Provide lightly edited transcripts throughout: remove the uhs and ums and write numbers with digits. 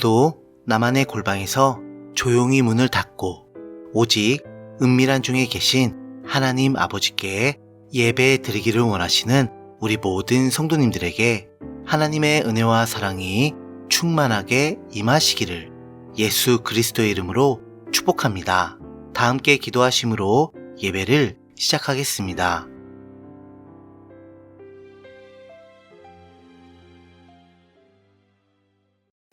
오늘도 나만의 골방에서 조용히 문을 닫고 오직 은밀한 중에 계신 하나님 아버지께 예배 드리기를 원하시는 우리 모든 성도님들에게 하나님의 은혜와 사랑이 충만하게 임하시기를 예수 그리스도의 이름으로 축복합니다. 다 함께 기도하심으로 예배를 시작하겠습니다.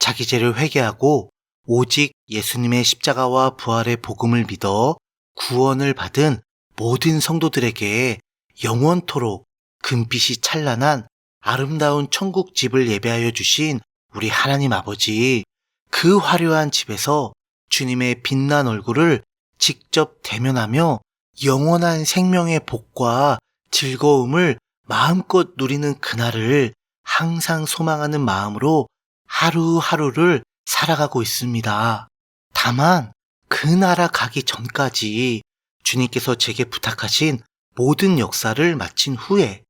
자기 죄를 회개하고 오직 예수님의 십자가와 부활의 복음을 믿어 구원을 받은 모든 성도들에게 영원토록 금빛이 찬란한 아름다운 천국 집을 예배하여 주신 우리 하나님 아버지, 그 화려한 집에서 주님의 빛난 얼굴을 직접 대면하며 영원한 생명의 복과 즐거움을 마음껏 누리는 그날을 항상 소망하는 마음으로 하루하루를 살아가고 있습니다. 다만 그 나라 가기 전까지 주님께서 제게 부탁하신 모든 역사를 마친 후에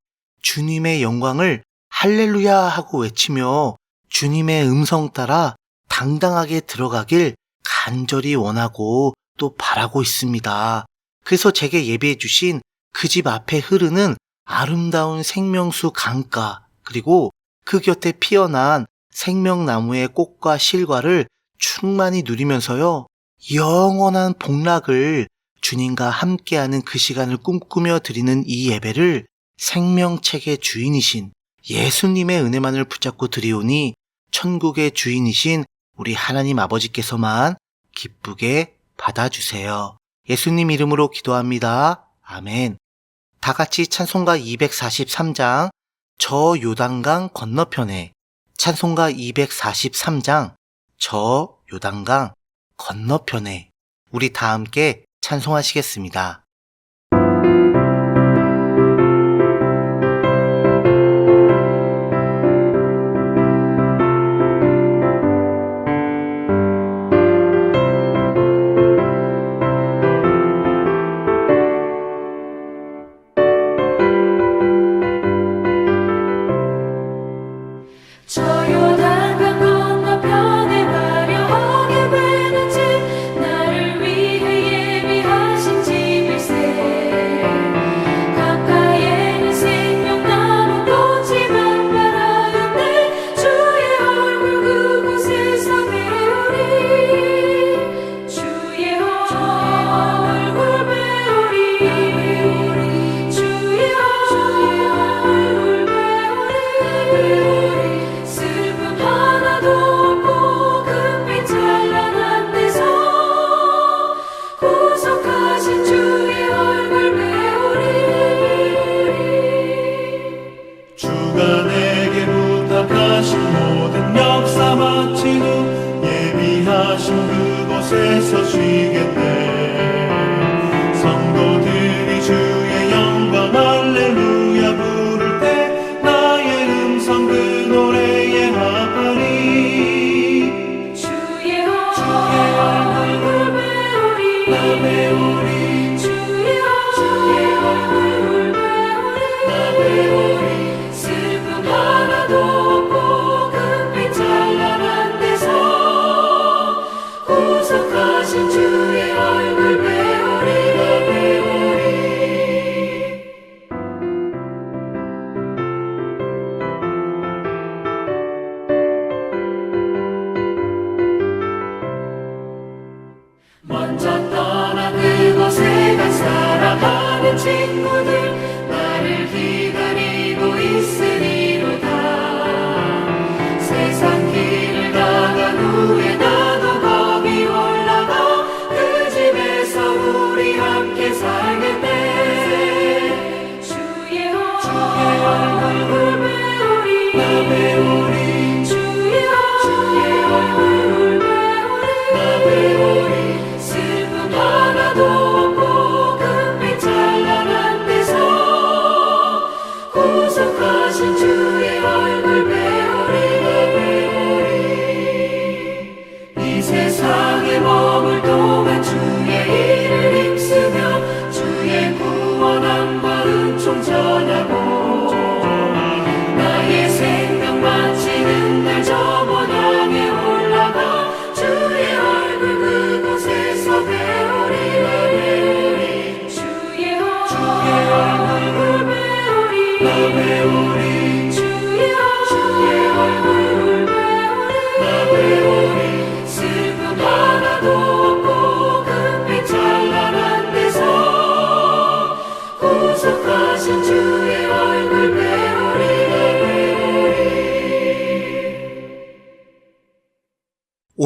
주님의 영광을 할렐루야 하고 외치며 주님의 음성 따라 당당하게 들어가길 간절히 원하고 또 바라고 있습니다. 그래서 제게 예배해 주신 그 집 앞에 흐르는 아름다운 생명수 강가, 그리고 그 곁에 피어난 생명나무의 꽃과 실과를 충만히 누리면서요, 영원한 복락을 주님과 함께하는 그 시간을 꿈꾸며 드리는 이 예배를 생명책의 주인이신 예수님의 은혜만을 붙잡고 드리오니 천국의 주인이신 우리 하나님 아버지께서만 기쁘게 받아주세요. 예수님 이름으로 기도합니다. 아멘. 다 같이 찬송가 243장 저 요단강 건너편에, 찬송가 243장 저 요단강 건너편에 우리 다 함께 찬송하시겠습니다. 나를 위해 예비하신 집을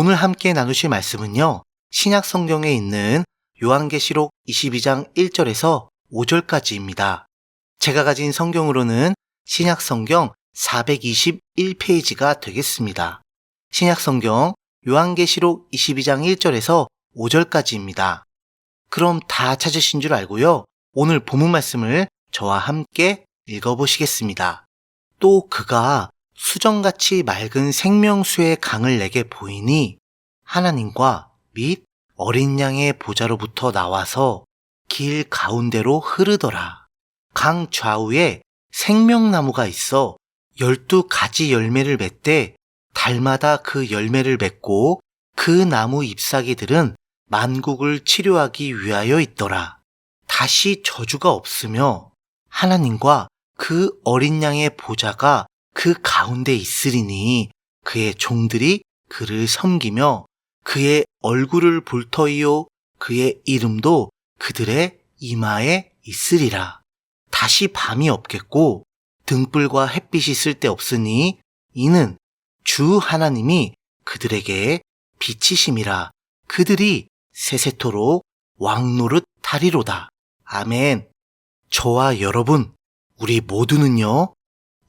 오늘 함께 나누실 말씀은요, 신약 성경에 있는 요한계시록 22장 1절에서 5절까지입니다. 제가 가진 성경으로는 신약 성경 421페이지가 되겠습니다. 신약 성경 요한계시록 22장 1절에서 5절까지입니다. 그럼 다 찾으신 줄 알고요. 오늘 본문 말씀을 저와 함께 읽어보시겠습니다. 또 그가 수정같이 맑은 생명수의 강을 내게 보이니 하나님과 및 어린 양의 보좌로부터 나와서 길 가운데로 흐르더라. 강 좌우에 생명나무가 있어 12가지 열매를 맺되 달마다 그 열매를 맺고 그 나무 잎사귀들은 만국을 치료하기 위하여 있더라. 다시 저주가 없으며 하나님과 그 어린 양의 보좌가 그 가운데 있으리니 그의 종들이 그를 섬기며 그의 얼굴을 볼 터이요 그의 이름도 그들의 이마에 있으리라. 다시 밤이 없겠고 등불과 햇빛이 쓸데없으니 이는 주 하나님이 그들에게 빛이심이라. 그들이 세세토록 왕노릇 하리로다. 아멘. 저와 여러분, 우리 모두는요,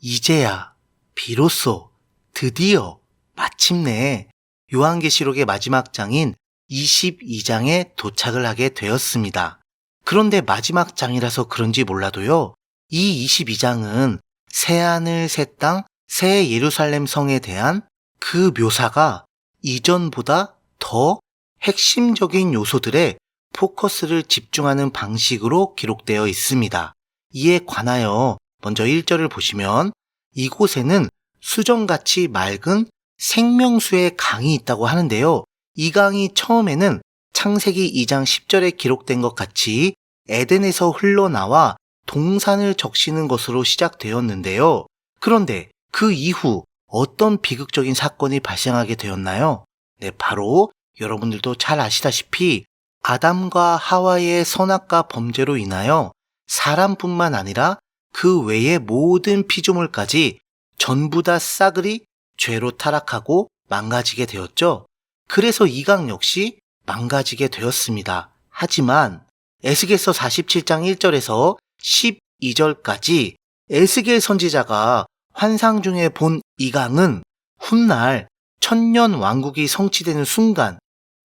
이제야 비로소 드디어 마침내 요한계시록의 마지막 장인 22장에 도착을 하게 되었습니다. 그런데 마지막 장이라서 그런지 몰라도요, 이 22장은 새하늘 새 땅 새 예루살렘 성에 대한 그 묘사가 이전보다 더 핵심적인 요소들에 포커스를 집중하는 방식으로 기록되어 있습니다. 이에 관하여 먼저 1절을 보시면 이곳에는 수정같이 맑은 생명수의 강이 있다고 하는데요. 이 강이 처음에는 창세기 2장 10절에 기록된 것 같이 에덴에서 흘러나와 동산을 적시는 것으로 시작되었는데요. 그런데 그 이후 어떤 비극적인 사건이 발생하게 되었나요? 네, 바로 여러분들도 잘 아시다시피 아담과 하와의 선악과 범죄로 인하여 사람뿐만 아니라 그 외의 모든 피조물까지 전부 다 싸그리 죄로 타락하고 망가지게 되었죠. 그래서 이 강 역시 망가지게 되었습니다. 하지만 에스겔서 47장 1절에서 12절까지 에스겔 선지자가 환상 중에 본 이 강은 훗날 천년 왕국이 성취되는 순간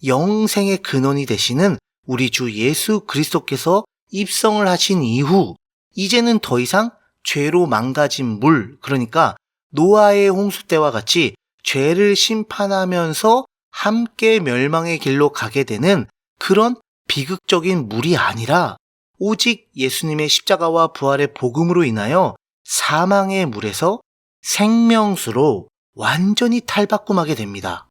영생의 근원이 되시는 우리 주 예수 그리스도께서 입성을 하신 이후 이제는 더 이상 죄로 망가진 물, 그러니까 노아의 홍수 때와 같이 죄를 심판하면서 함께 멸망의 길로 가게 되는 그런 비극적인 물이 아니라 오직 예수님의 십자가와 부활의 복음으로 인하여 사망의 물에서 생명수로 완전히 탈바꿈하게 됩니다.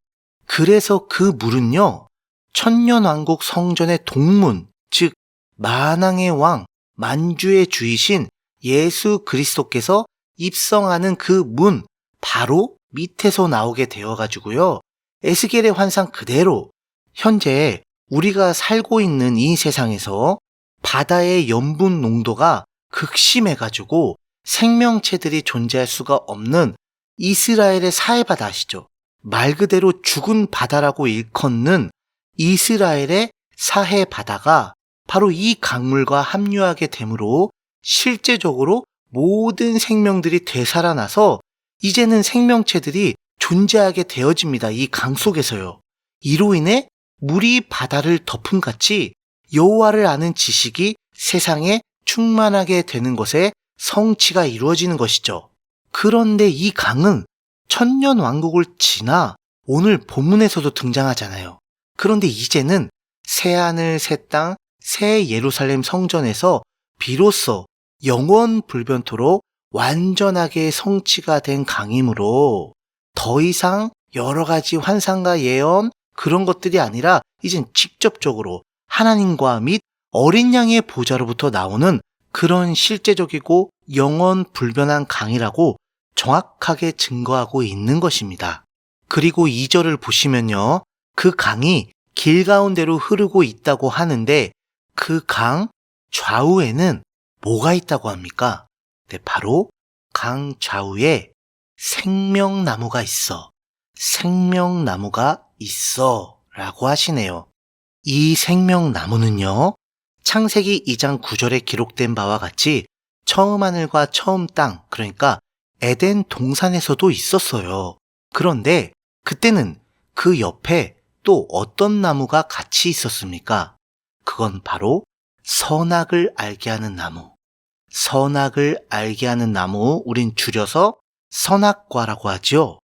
그래서 그 물은요, 천년왕국 성전의 동문, 즉 만왕의 왕, 만주의 주이신 예수 그리스도께서 입성하는 그 문 바로 밑에서 나오게 되어가지고요, 에스겔의 환상 그대로 현재 우리가 살고 있는 이 세상에서 바다의 염분 농도가 극심해가지고 생명체들이 존재할 수가 없는 이스라엘의 사해바다 아시죠? 말 그대로 죽은 바다라고 일컫는 이스라엘의 사해바다가 바로 이 강물과 합류하게 되므로 실제적으로 모든 생명들이 되살아나서 이제는 생명체들이 존재하게 되어집니다. 이 강 속에서요. 이로 인해 물이 바다를 덮음같이 여호와를 아는 지식이 세상에 충만하게 되는 것에 성취가 이루어지는 것이죠. 그런데 이 강은 천년 왕국을 지나 오늘 본문에서도 등장하잖아요. 그런데 이제는 새하늘 새 땅 새 예루살렘 성전에서 비로소 영원 불변토록 완전하게 성취가 된 강이므로 더 이상 여러 가지 환상과 예언 그런 것들이 아니라 이젠 직접적으로 하나님과 및 어린 양의 보좌로부터 나오는 그런 실제적이고 영원 불변한 강이라고 정확하게 증거하고 있는 것입니다. 그리고 2절을 보시면요, 그 강이 길 가운데로 흐르고 있다고 하는데 그 강 좌우에는 뭐가 있다고 합니까? 네, 바로 강 좌우에 생명나무가 있어. 생명나무가 있어 라고 하시네요. 이 생명나무는요, 창세기 2장 9절에 기록된 바와 같이 처음 하늘과 처음 땅, 그러니까 에덴 동산에서도 있었어요. 그런데 그때는 그 옆에 또 어떤 나무가 같이 있었습니까? 그건 바로 선악을 알게 하는 나무. 선악을 알게 하는 나무, 우린 줄여서 선악과라고 하죠.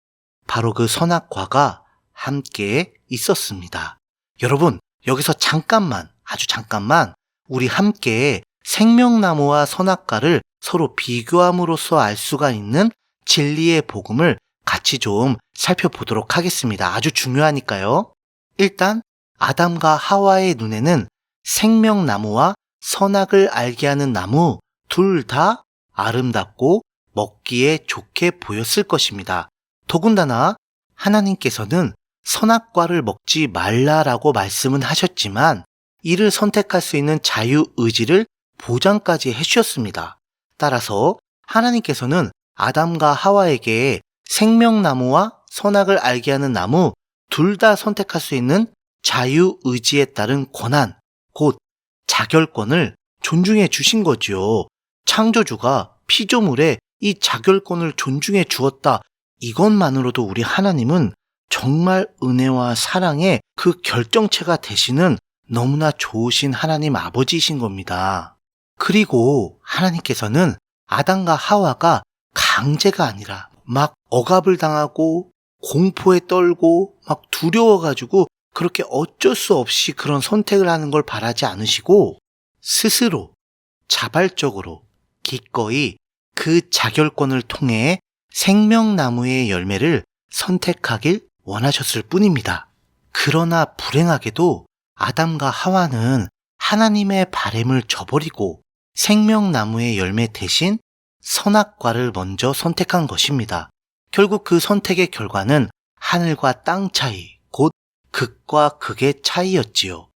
바로 그 선악과가 함께 있었습니다. 여러분, 여기서 잠깐만, 아주 잠깐만, 우리 함께 생명나무와 선악과를 서로 비교함으로써 알 수가 있는 진리의 복음을 같이 좀 살펴보도록 하겠습니다. 아주 중요하니까요. 일단 아담과 하와의 눈에는 생명나무와 선악을 알게 하는 나무 둘 다 아름답고 먹기에 좋게 보였을 것입니다. 더군다나 하나님께서는 선악과를 먹지 말라라고 말씀은 하셨지만 이를 선택할 수 있는 자유의지를 보장까지 해주셨습니다. 따라서 하나님께서는 아담과 하와에게 생명나무와 선악을 알게 하는 나무 둘 다 선택할 수 있는 자유의지에 따른 권한, 곧 자결권을 존중해 주신 거죠. 창조주가 피조물에 이 자결권을 존중해 주었다. 이것만으로도 우리 하나님은 정말 은혜와 사랑의 그 결정체가 되시는 너무나 좋으신 하나님 아버지이신 겁니다. 그리고 하나님께서는 아담과 하와가 강제가 아니라 막 억압을 당하고 공포에 떨고 막 두려워가지고 그렇게 어쩔 수 없이 그런 선택을 하는 걸 바라지 않으시고 스스로 자발적으로 기꺼이 그 자결권을 통해 생명나무의 열매를 선택하길 원하셨을 뿐입니다. 그러나 불행하게도 아담과 하와는 하나님의 바램을 저버리고 생명나무의 열매 대신 선악과를 먼저 선택한 것입니다. 결국 그 선택의 결과는 하늘과 땅 차이, 곧 극과 극의 차이였지요.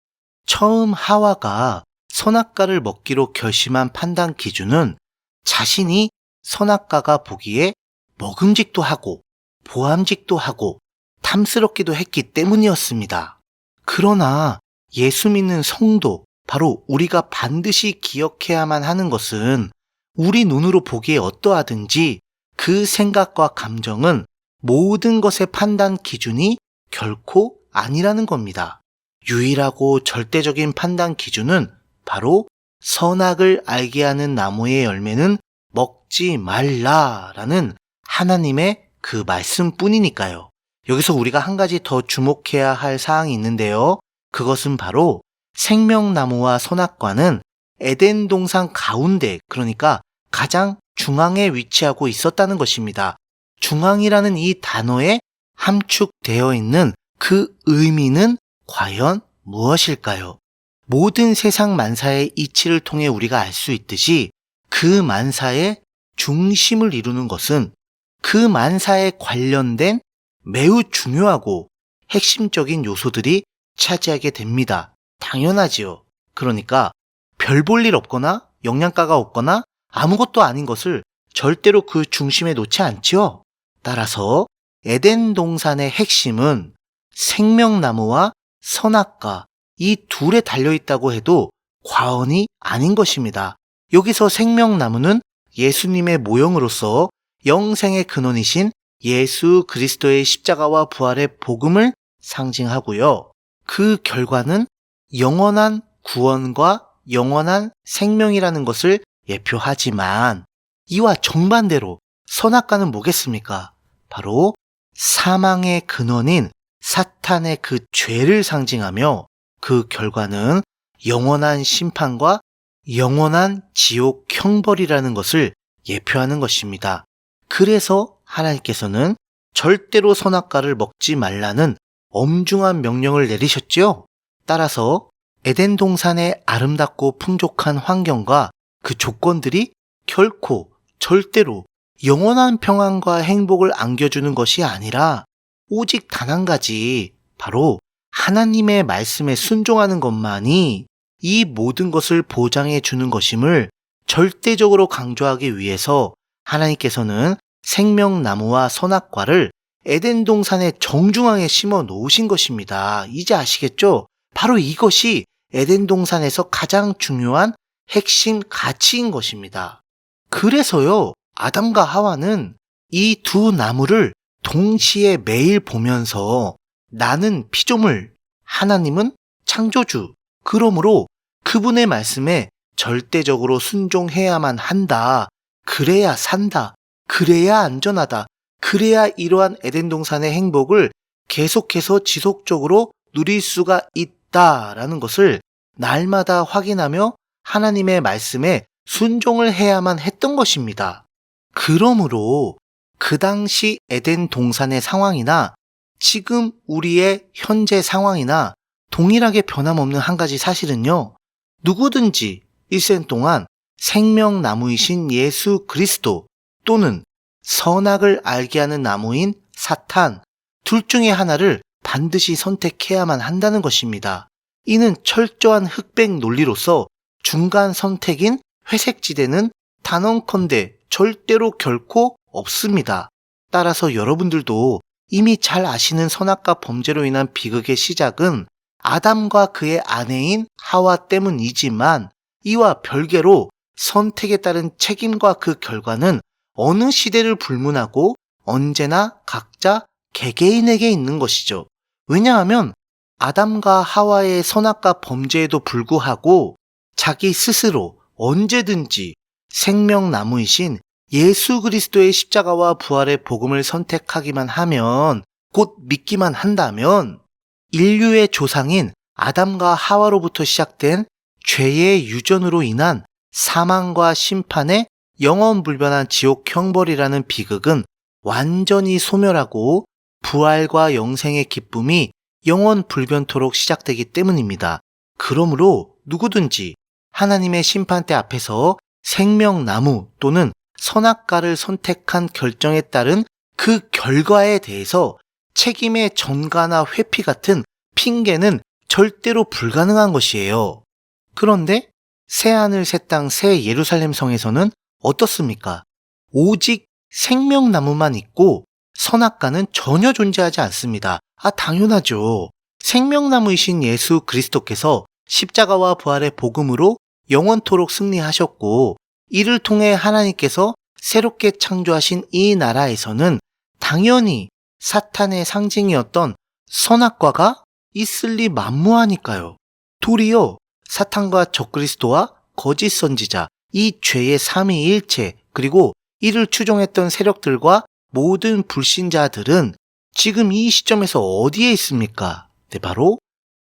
처음 하와가 선악과를 먹기로 결심한 판단 기준은 자신이 선악과가 보기에 먹음직도 하고 보암직도 하고 탐스럽기도 했기 때문이었습니다. 그러나 예수 믿는 성도, 바로 우리가 반드시 기억해야만 하는 것은 우리 눈으로 보기에 어떠하든지 그 생각과 감정은 모든 것의 판단 기준이 결코 아니라는 겁니다. 유일하고 절대적인 판단 기준은 바로 선악을 알게 하는 나무의 열매는 먹지 말라라는 하나님의 그 말씀뿐이니까요. 여기서 우리가 한 가지 더 주목해야 할 사항이 있는데요. 그것은 바로 생명나무와 선악과는 에덴 동산 가운데, 그러니까 가장 중앙에 위치하고 있었다는 것입니다. 중앙이라는 이 단어에 함축되어 있는 그 의미는 과연 무엇일까요? 모든 세상 만사의 이치를 통해 우리가 알 수 있듯이 그 만사의 중심을 이루는 것은 그 만사에 관련된 매우 중요하고 핵심적인 요소들이 차지하게 됩니다. 당연하지요. 그러니까 별 볼 일 없거나 영양가가 없거나 아무것도 아닌 것을 절대로 그 중심에 놓지 않지요. 따라서 에덴 동산의 핵심은 생명나무와 선악과 이 둘에 달려있다고 해도 과언이 아닌 것입니다. 여기서 생명나무는 예수님의 모형으로서 영생의 근원이신 예수 그리스도의 십자가와 부활의 복음을 상징하고요. 그 결과는 영원한 구원과 영원한 생명이라는 것을 예표하지만 이와 정반대로 선악과는 뭐겠습니까? 바로 사망의 근원인 사탄의 그 죄를 상징하며 그 결과는 영원한 심판과 영원한 지옥 형벌이라는 것을 예표하는 것입니다. 그래서 하나님께서는 절대로 선악과를 먹지 말라는 엄중한 명령을 내리셨지요. 따라서 에덴 동산의 아름답고 풍족한 환경과 그 조건들이 결코 절대로 영원한 평안과 행복을 안겨주는 것이 아니라 오직 단 한 가지, 바로 하나님의 말씀에 순종하는 것만이 이 모든 것을 보장해 주는 것임을 절대적으로 강조하기 위해서 하나님께서는 생명나무와 선악과를 에덴 동산의 정중앙에 심어 놓으신 것입니다. 이제 아시겠죠? 바로 이것이 에덴 동산에서 가장 중요한 핵심 가치인 것입니다. 그래서요, 아담과 하와는 이 두 나무를 동시에 매일 보면서 나는 피조물, 하나님은 창조주, 그러므로 그분의 말씀에 절대적으로 순종해야만 한다. 그래야 산다. 그래야 안전하다. 그래야 이러한 에덴 동산의 행복을 계속해서 지속적으로 누릴 수가 있다라는 것을 날마다 확인하며 하나님의 말씀에 순종을 해야만 했던 것입니다. 그러므로 그 당시 에덴 동산의 상황이나 지금 우리의 현재 상황이나 동일하게 변함없는 한 가지 사실은요, 누구든지 일생 동안 생명나무이신 예수 그리스도 또는 선악을 알게 하는 나무인 사탄, 둘 중에 하나를 반드시 선택해야만 한다는 것입니다. 이는 철저한 흑백 논리로서 중간 선택인 회색지대는 단언컨대 절대로 결코 없습니다. 따라서 여러분들도 이미 잘 아시는 선악과 범죄로 인한 비극의 시작은 아담과 그의 아내인 하와 때문이지만 이와 별개로 선택에 따른 책임과 그 결과는 어느 시대를 불문하고 언제나 각자 개개인에게 있는 것이죠. 왜냐하면 아담과 하와의 선악과 범죄에도 불구하고 자기 스스로 언제든지 생명나무이신 예수 그리스도의 십자가와 부활의 복음을 선택하기만 하면, 곧 믿기만 한다면 인류의 조상인 아담과 하와로부터 시작된 죄의 유전으로 인한 사망과 심판의 영원불변한 지옥 형벌이라는 비극은 완전히 소멸하고 부활과 영생의 기쁨이 영원불변토록 시작되기 때문입니다. 그러므로 누구든지 하나님의 심판대 앞에서 생명나무 또는 선악과를 선택한 결정에 따른 그 결과에 대해서 책임의 전가나 회피 같은 핑계는 절대로 불가능한 것이에요. 그런데 새하늘 새 땅 새 예루살렘 성에서는 어떻습니까? 오직 생명나무만 있고 선악과는 전혀 존재하지 않습니다. 당연하죠. 생명나무이신 예수 그리스도께서 십자가와 부활의 복음으로 영원토록 승리하셨고, 이를 통해 하나님께서 새롭게 창조하신 이 나라에서는 당연히 사탄의 상징이었던 선악과가 있을 리 만무하니까요. 도리어 사탄과 적그리스도와 거짓 선지자, 이 죄의 삼위일체, 그리고 이를 추종했던 세력들과 모든 불신자들은 지금 이 시점에서 어디에 있습니까? 네, 바로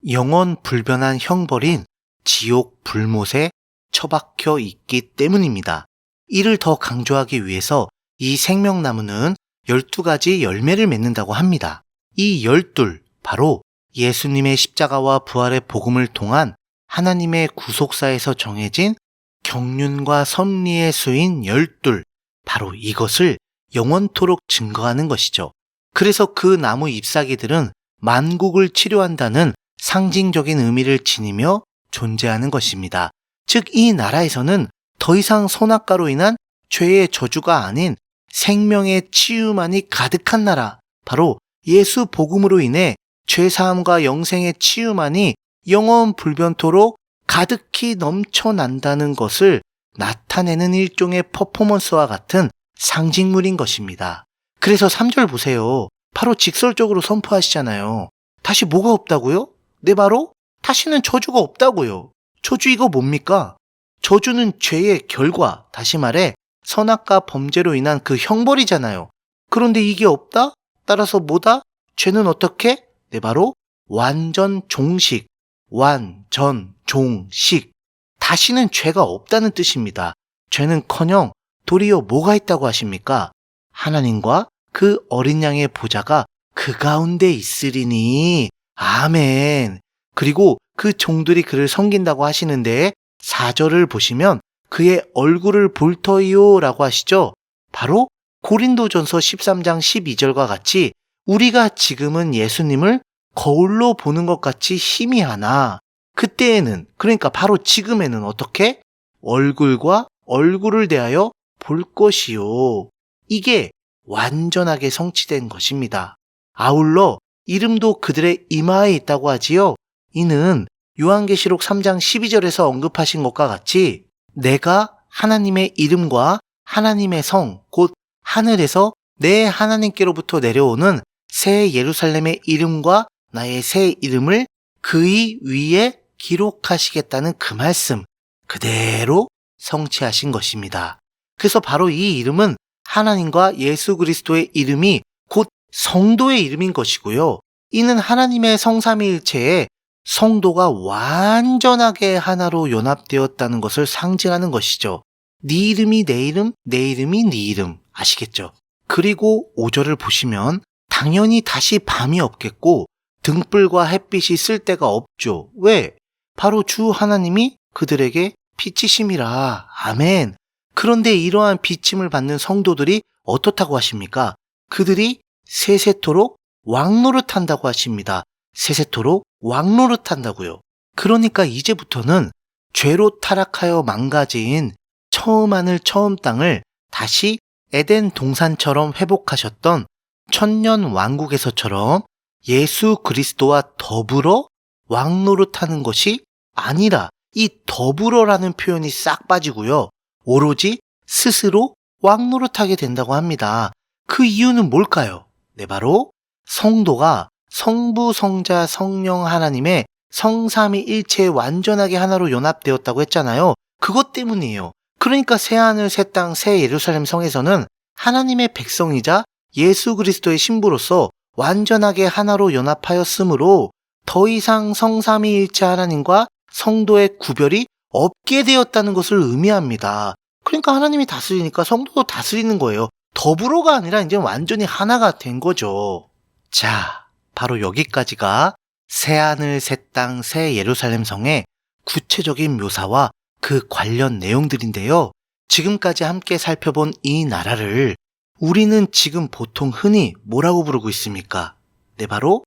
영원 불변한 형벌인 지옥 불못에 처박혀 있기 때문입니다. 이를 더 강조하기 위해서 이 생명나무는 12가지 열매를 맺는다고 합니다. 이 12, 바로 예수님의 십자가와 부활의 복음을 통한 하나님의 구속사에서 정해진 경륜과 섭리의 수인 12, 바로 이것을 영원토록 증거하는 것이죠. 그래서 그 나무 잎사귀들은 만국을 치료한다는 상징적인 의미를 지니며 존재하는 것입니다. 즉, 이 나라에서는 더 이상 선악과로 인한 죄의 저주가 아닌 생명의 치유만이 가득한 나라, 바로 예수 복음으로 인해 죄사함과 영생의 치유만이 영원 불변토록 가득히 넘쳐난다는 것을 나타내는 일종의 퍼포먼스와 같은 상징물인 것입니다. 그래서 3절 보세요. 바로 직설적으로 선포하시잖아요. 다시 뭐가 없다고요? 네, 바로 다시는 저주가 없다고요. 저주 이거 뭡니까? 저주는 죄의 결과, 다시 말해 선악과 범죄로 인한 그 형벌이잖아요. 그런데 이게 없다? 따라서 뭐다? 죄는 어떻게? 네, 바로 완전 종식, 완전 종식. 다시는 죄가 없다는 뜻입니다. 죄는커녕 도리어 뭐가 있다고 하십니까? 하나님과 그 어린 양의 보좌가 그 가운데 있으리니. 아멘. 그리고 그 종들이 그를 섬긴다고 하시는데 4절을 보시면 그의 얼굴을 볼 터이요 라고 하시죠. 바로 고린도전서 13장 12절과 같이 우리가 지금은 예수님을 거울로 보는 것 같이 희미하나 그때에는, 그러니까 바로 지금에는 어떻게? 얼굴과 얼굴을 대하여 볼 것이요. 이게 완전하게 성취된 것입니다. 아울러 이름도 그들의 이마에 있다고 하지요. 이는 요한계시록 3장 12절에서 언급하신 것과 같이 내가 하나님의 이름과 하나님의 성, 곧 하늘에서 내 하나님께로부터 내려오는 새 예루살렘의 이름과 나의 새 이름을 그의 위에 기록하시겠다는 그 말씀 그대로 성취하신 것입니다. 그래서 바로 이 이름은 하나님과 예수 그리스도의 이름이 곧 성도의 이름인 것이고요. 이는 하나님의 성삼위일체에 성도가 완전하게 하나로 연합되었다는 것을 상징하는 것이죠. 네 이름이 내 이름, 내 이름이 네 이름. 아시겠죠? 그리고 5절을 보시면 당연히 다시 밤이 없겠고 등불과 햇빛이 쓸 데가 없죠. 왜? 바로 주 하나님이 그들에게 빛이심이라. 아멘. 그런데 이러한 비침을 받는 성도들이 어떻다고 하십니까? 그들이 세세토록 왕노릇한다고 하십니다. 세세토록 왕노릇한다고요. 그러니까 이제부터는 죄로 타락하여 망가진 처음 하늘 처음 땅을 다시 에덴 동산처럼 회복하셨던 천년 왕국에서처럼 예수 그리스도와 더불어 왕노릇하는 것이 아니라 이 더불어라는 표현이 싹 빠지고요. 오로지 스스로 왕노릇하게 된다고 합니다. 그 이유는 뭘까요? 네, 바로 성도가 성부, 성자, 성령 하나님의 성삼위일체에 완전하게 하나로 연합되었다고 했잖아요. 그것 때문이에요. 그러니까 새하늘, 새 땅, 새 예루살렘 성에서는 하나님의 백성이자 예수 그리스도의 신부로서 완전하게 하나로 연합하였으므로 더 이상 성삼위일체 하나님과 성도의 구별이 없게 되었다는 것을 의미합니다. 그러니까 하나님이 다스리니까 성도도 다스리는 거예요. 더불어가 아니라 이제 완전히 하나가 된 거죠. 자, 바로 여기까지가 새하늘, 새 땅, 새 예루살렘 성의 구체적인 묘사와 그 관련 내용들인데요. 지금까지 함께 살펴본 이 나라를 우리는 지금 보통 흔히 뭐라고 부르고 있습니까? 네, 바로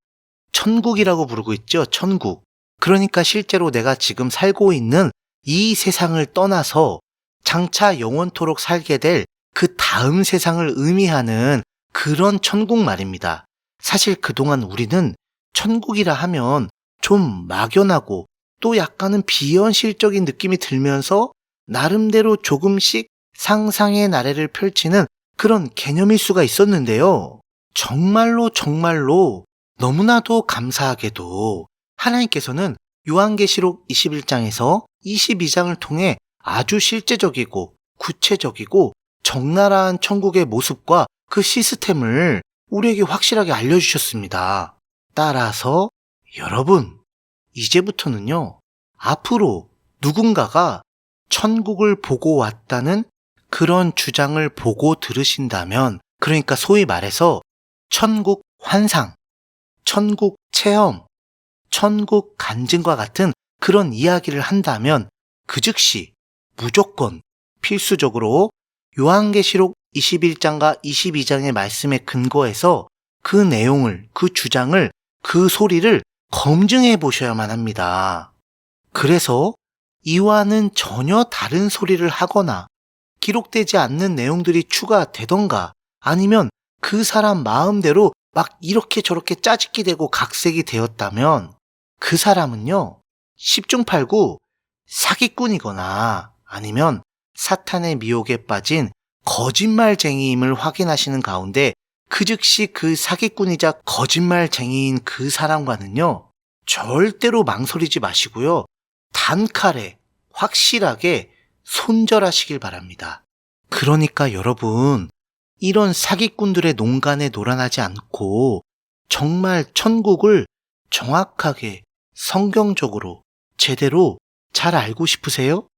천국이라고 부르고 있죠. 천국. 그러니까 실제로 내가 지금 살고 있는 이 세상을 떠나서 장차 영원토록 살게 될 그 다음 세상을 의미하는 그런 천국 말입니다. 사실 그동안 우리는 천국이라 하면 좀 막연하고 또 약간은 비현실적인 느낌이 들면서 나름대로 조금씩 상상의 나래를 펼치는 그런 개념일 수가 있었는데요. 정말로 너무나도 감사하게도 하나님께서는 요한계시록 21장에서 22장을 통해 아주 실제적이고 구체적이고 적나라한 천국의 모습과 그 시스템을 우리에게 확실하게 알려주셨습니다. 따라서 여러분, 이제부터는요, 앞으로 누군가가 천국을 보고 왔다는 그런 주장을 보고 들으신다면, 그러니까 소위 말해서 천국 환상, 천국 체험, 천국 간증과 같은 그런 이야기를 한다면 그 즉시 무조건 필수적으로 요한계시록 21장과 22장의 말씀에 근거해서 그 내용을, 그 주장을, 그 소리를 검증해 보셔야만 합니다. 그래서 이와는 전혀 다른 소리를 하거나 기록되지 않는 내용들이 추가되던가 아니면 그 사람 마음대로 막 이렇게 저렇게 짜집기 되고 각색이 되었다면 그 사람은요, 10중 8구 사기꾼이거나 아니면 사탄의 미혹에 빠진 거짓말쟁이임을 확인하시는 가운데 그 즉시 그 사기꾼이자 거짓말쟁이인 그 사람과는요, 절대로 망설이지 마시고요, 단칼에 확실하게 손절하시길 바랍니다. 그러니까 여러분, 이런 사기꾼들의 농간에 놀아나지 않고 정말 천국을 정확하게 성경적으로 제대로 잘 알고 싶으세요?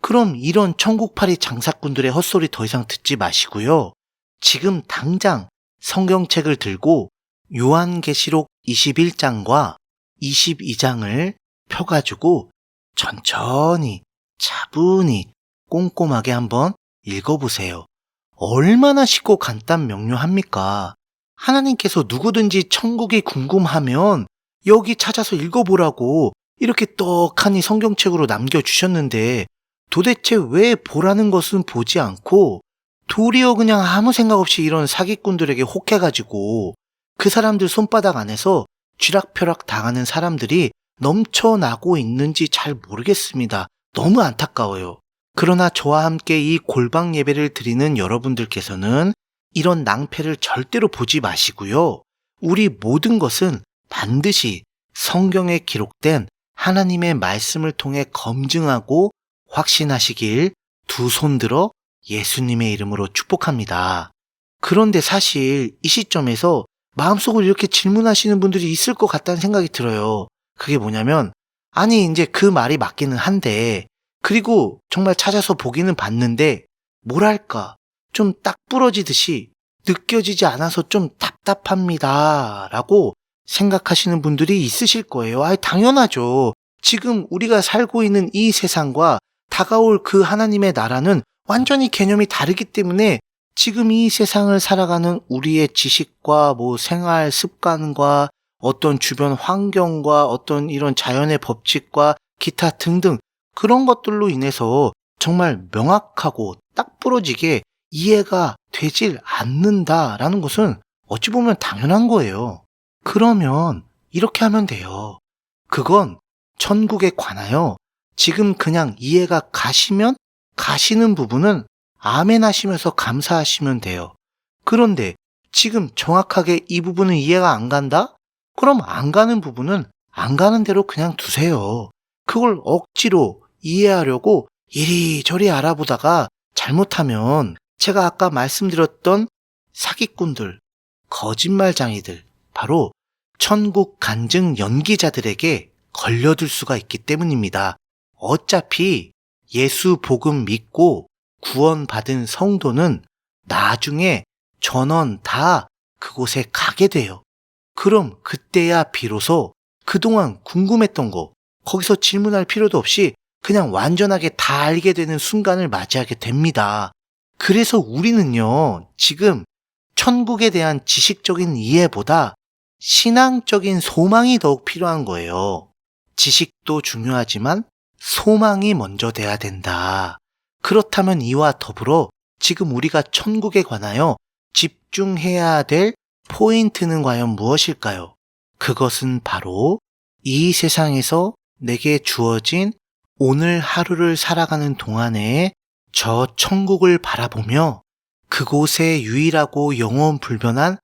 그럼 이런 천국팔이 장사꾼들의 헛소리 더 이상 듣지 마시고요. 지금 당장 성경책을 들고 요한계시록 21장과 22장을 펴가지고 천천히 차분히 꼼꼼하게 한번 읽어보세요. 얼마나 쉽고 간단 명료합니까? 하나님께서 누구든지 천국이 궁금하면 여기 찾아서 읽어보라고 이렇게 떡하니 성경책으로 남겨주셨는데 도대체 왜 보라는 것은 보지 않고 도리어 그냥 아무 생각 없이 이런 사기꾼들에게 혹해가지고 그 사람들 손바닥 안에서 쥐락펴락 당하는 사람들이 넘쳐나고 있는지 잘 모르겠습니다. 너무 안타까워요. 그러나 저와 함께 이 골방 예배를 드리는 여러분들께서는 이런 낭패를 절대로 보지 마시고요. 우리 모든 것은 반드시 성경에 기록된 하나님의 말씀을 통해 검증하고 확신하시길 두 손 들어 예수님의 이름으로 축복합니다. 그런데 사실 이 시점에서 마음속으로 이렇게 질문하시는 분들이 있을 것 같다는 생각이 들어요. 그게 뭐냐면, 아니 이제 그 말이 맞기는 한데, 그리고 정말 찾아서 보기는 봤는데 뭐랄까 좀 딱 부러지듯이 느껴지지 않아서 좀 답답합니다 라고 생각하시는 분들이 있으실 거예요. 당연하죠. 지금 우리가 살고 있는 이 세상과 다가올 그 하나님의 나라는 완전히 개념이 다르기 때문에 지금 이 세상을 살아가는 우리의 지식과 생활 습관과 어떤 주변 환경과 어떤 이런 자연의 법칙과 기타 등등 그런 것들로 인해서 정말 명확하고 딱 부러지게 이해가 되질 않는다라는 것은 어찌 보면 당연한 거예요. 그러면 이렇게 하면 돼요. 그건 천국에 관하여 지금 그냥 이해가 가시면 가시는 부분은 아멘 하시면서 감사하시면 돼요. 그런데 지금 정확하게 이 부분은 이해가 안 간다? 그럼 안 가는 부분은 안 가는 대로 그냥 두세요. 그걸 억지로 이해하려고 이리저리 알아보다가 잘못하면 제가 아까 말씀드렸던 사기꾼들, 거짓말장이들, 바로 천국 간증 연기자들에게 걸려들 수가 있기 때문입니다. 어차피 예수 복음 믿고 구원받은 성도는 나중에 전원 다 그곳에 가게 돼요. 그럼 그때야 비로소 그동안 궁금했던 거 거기서 질문할 필요도 없이 그냥 완전하게 다 알게 되는 순간을 맞이하게 됩니다. 그래서 우리는요, 지금 천국에 대한 지식적인 이해보다 신앙적인 소망이 더욱 필요한 거예요. 지식도 중요하지만 소망이 먼저 돼야 된다. 그렇다면 이와 더불어 지금 우리가 천국에 관하여 집중해야 될 포인트는 과연 무엇일까요? 그것은 바로 이 세상에서 내게 주어진 오늘 하루를 살아가는 동안에 저 천국을 바라보며 그곳에 유일하고 영원불변한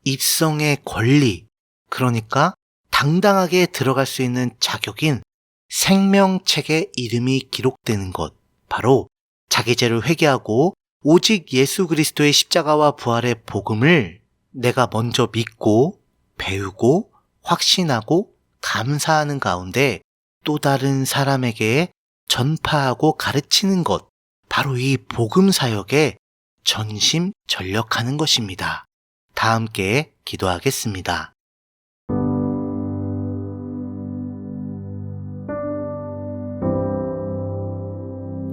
입성의 권리, 그러니까 당당하게 들어갈 수 있는 자격인 생명책에 이름이 기록되는 것, 바로 자기 죄를 회개하고 오직 예수 그리스도의 십자가와 부활의 복음을 내가 먼저 믿고 배우고 확신하고 감사하는 가운데 또 다른 사람에게 전파하고 가르치는 것, 바로 이 복음 사역에 전심전력하는 것입니다. 다 함께 기도하겠습니다.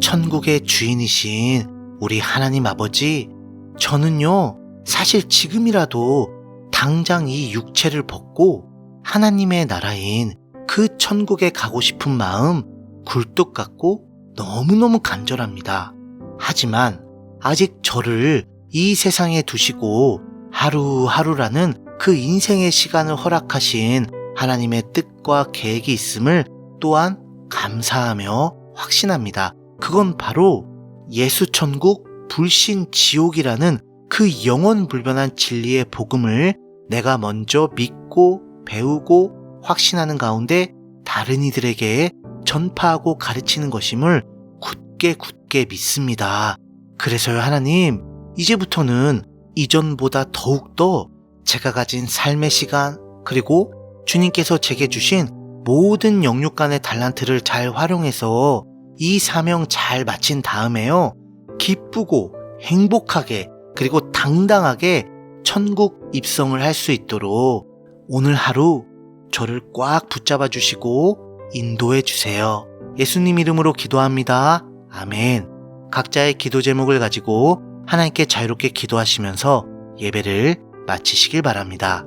천국의 주인이신 우리 하나님 아버지, 저는요, 사실 지금이라도 당장 이 육체를 벗고 하나님의 나라인 그 천국에 가고 싶은 마음 굴뚝 같고 너무너무 간절합니다. 하지만 아직 저를 이 세상에 두시고 하루하루라는 그 인생의 시간을 허락하신 하나님의 뜻과 계획이 있음을 또한 감사하며 확신합니다. 그건 바로 예수천국 불신 지옥이라는 그 영원불변한 진리의 복음을 내가 먼저 믿고 배우고 확신하는 가운데 다른 이들에게 전파하고 가르치는 것임을 굳게 믿습니다. 그래서요, 하나님, 이제부터는 이전보다 더욱더 제가 가진 삶의 시간, 그리고 주님께서 제게 주신 모든 영육간의 달란트를 잘 활용해서 이 사명 잘 마친 다음에요, 기쁘고 행복하게 그리고 당당하게 천국 입성을 할 수 있도록 오늘 하루 저를 꽉 붙잡아 주시고 인도해 주세요. 예수님 이름으로 기도합니다. 아멘. 각자의 기도 제목을 가지고 하나님께 자유롭게 기도하시면서 예배를 마치시길 바랍니다.